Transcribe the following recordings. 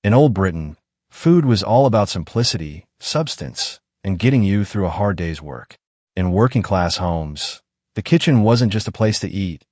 In Old Britain, food was all about simplicity, substance, and getting you through a hard day's work. In working-class homes, the kitchen wasn't just a place to eat.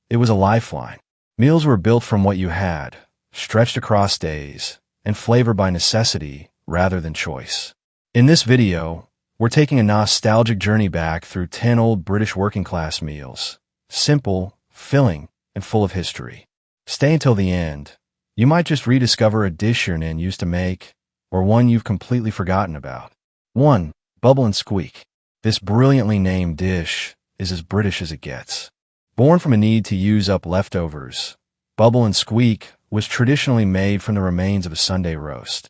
It was a lifeline. Meals were built from what you had, stretched across days, and flavored by necessity rather than choice. In this video, we're taking a nostalgic journey back through 10 old British working-class meals. Simple, filling, and full of history. Stay until the end. You might just rediscover a dish your nan used to make, or one you've completely forgotten about. 1. Bubble and Squeak. This brilliantly named dish is as British as it gets. Born from a need to use up leftovers, Bubble and Squeak was traditionally made from the remains of a Sunday roast,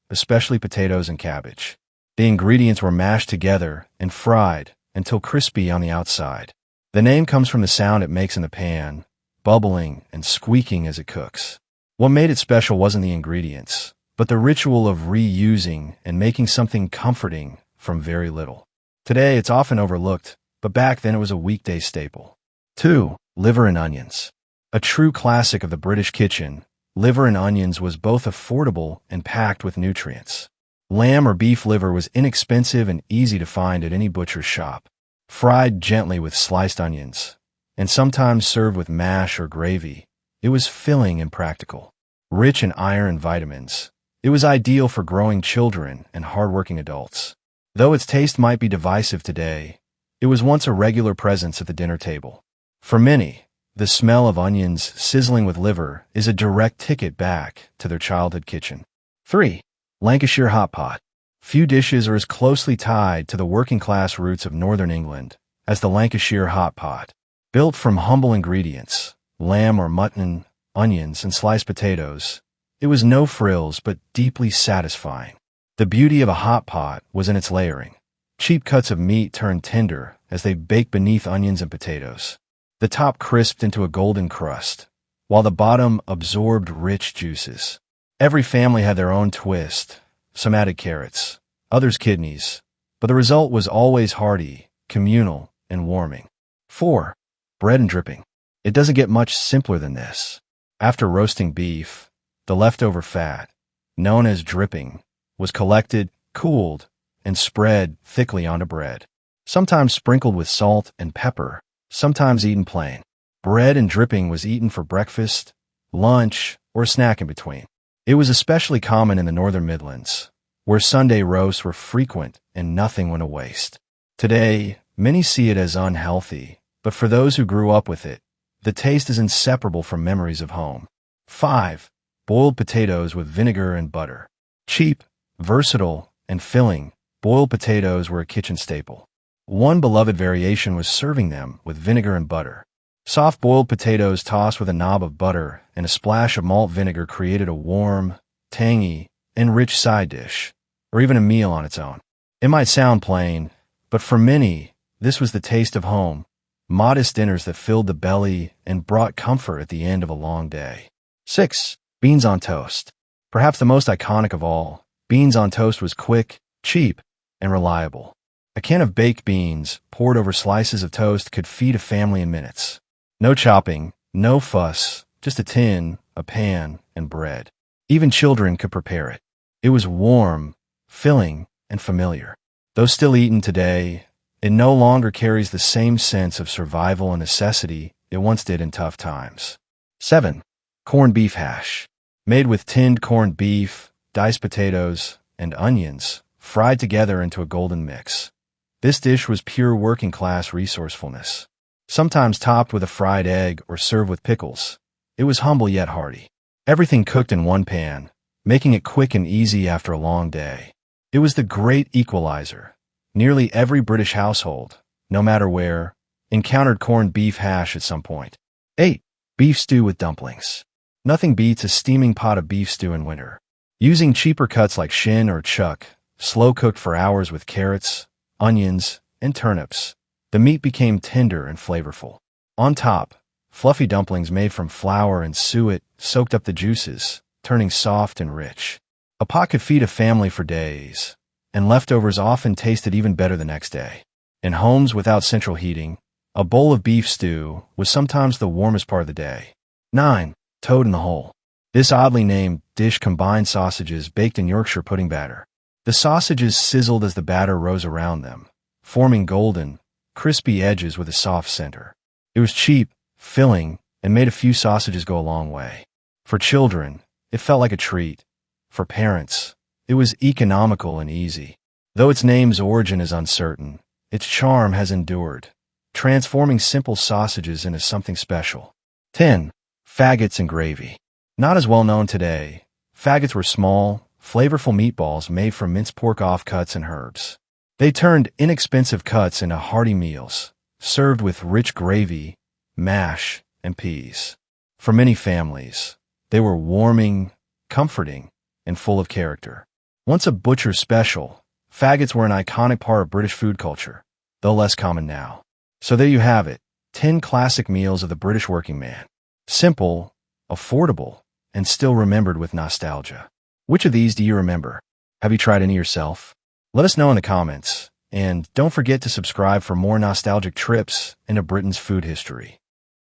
especially potatoes and cabbage. The ingredients were mashed together and fried until crispy on the outside. The name comes from the sound it makes in the pan, bubbling and squeaking as it cooks. What made it special wasn't the ingredients, but the ritual of reusing and making something comforting from very little. Today, it's often overlooked, but back then it was a weekday staple. 2. Liver and onions. A true classic of the British kitchen, liver and onions was both affordable and packed with nutrients. Lamb or beef liver was inexpensive and easy to find at any butcher's shop. Fried gently with sliced onions, and sometimes served with mash or gravy, it was filling and practical. Rich in iron and vitamins, it was ideal for growing children and hardworking adults. Though its taste might be divisive today, it was once a regular presence at the dinner table. For many, the smell of onions sizzling with liver is a direct ticket back to their childhood kitchen. 3. Lancashire Hotpot. Few dishes are as closely tied to the working-class roots of northern England as the Lancashire Hotpot. Built from humble ingredients, lamb or mutton, onions, and sliced potatoes, it was no frills but deeply satisfying. The beauty of a hot pot was in its layering. Cheap cuts of meat turned tender as they baked beneath onions and potatoes. The top crisped into a golden crust, while the bottom absorbed rich juices. Every family had their own twist. Some added carrots, others kidneys, but the result was always hearty, communal, and warming. 4. Bread and dripping. It doesn't get much simpler than this. After roasting beef, the leftover fat, known as dripping, was collected, cooled, and spread thickly onto bread. Sometimes sprinkled with salt and pepper, sometimes eaten plain. Bread and dripping was eaten for breakfast, lunch, or a snack in between. It was especially common in the Northern Midlands, where Sunday roasts were frequent and nothing went to waste. Today, many see it as unhealthy, but for those who grew up with it, the taste is inseparable from memories of home. 5. Boiled potatoes with vinegar and butter. Cheap, versatile, and filling, boiled potatoes were a kitchen staple. One beloved variation was serving them with vinegar and butter. Soft boiled potatoes tossed with a knob of butter and a splash of malt vinegar created a warm, tangy, and rich side dish, or even a meal on its own. It might sound plain, but for many, this was the taste of home, modest dinners that filled the belly and brought comfort at the end of a long day. 6. Beans on toast. Perhaps the most iconic of all, beans on toast was quick, cheap, and reliable. A can of baked beans poured over slices of toast could feed a family in minutes. No chopping, no fuss, just a tin, a pan, and bread. Even children could prepare it. It was warm, filling, and familiar. Though still eaten today, it no longer carries the same sense of survival and necessity it once did in tough times. 7. Corned beef hash. Made with tinned corned beef, diced potatoes, and onions, fried together into a golden mix. This dish was pure working-class resourcefulness. Sometimes topped with a fried egg or served with pickles, it was humble yet hearty. Everything cooked in one pan, making it quick and easy after a long day. It was the great equalizer. Nearly every British household, no matter where, encountered corned beef hash at some point. 8. Beef stew with dumplings. Nothing beats a steaming pot of beef stew in winter. Using cheaper cuts like shin or chuck, slow cooked for hours with carrots, onions, and turnips, the meat became tender and flavorful. On top, fluffy dumplings made from flour and suet soaked up the juices, turning soft and rich. A pot could feed a family for days, and leftovers often tasted even better the next day. In homes without central heating, a bowl of beef stew was sometimes the warmest part of the day. 9. Toad in the hole. This oddly named dish combined sausages baked in Yorkshire pudding batter. The sausages sizzled as the batter rose around them, forming golden, crispy edges with a soft center. It was cheap, filling, and made a few sausages go a long way. For children, it felt like a treat. For parents, it was economical and easy. Though its name's origin is uncertain, its charm has endured, transforming simple sausages into something special. 10. Faggots and Gravy. Not as well known today, faggots were small, flavorful meatballs made from minced pork offcuts and herbs. They turned inexpensive cuts into hearty meals, served with rich gravy, mash, and peas. For many families, they were warming, comforting, and full of character. Once a butcher's special, faggots were an iconic part of British food culture, though less common now. So there you have it, 10 classic meals of the British working man. Simple, affordable, and still remembered with nostalgia. Which of these do you remember? Have you tried any yourself? Let us know in the comments, and don't forget to subscribe for more nostalgic trips into Britain's food history.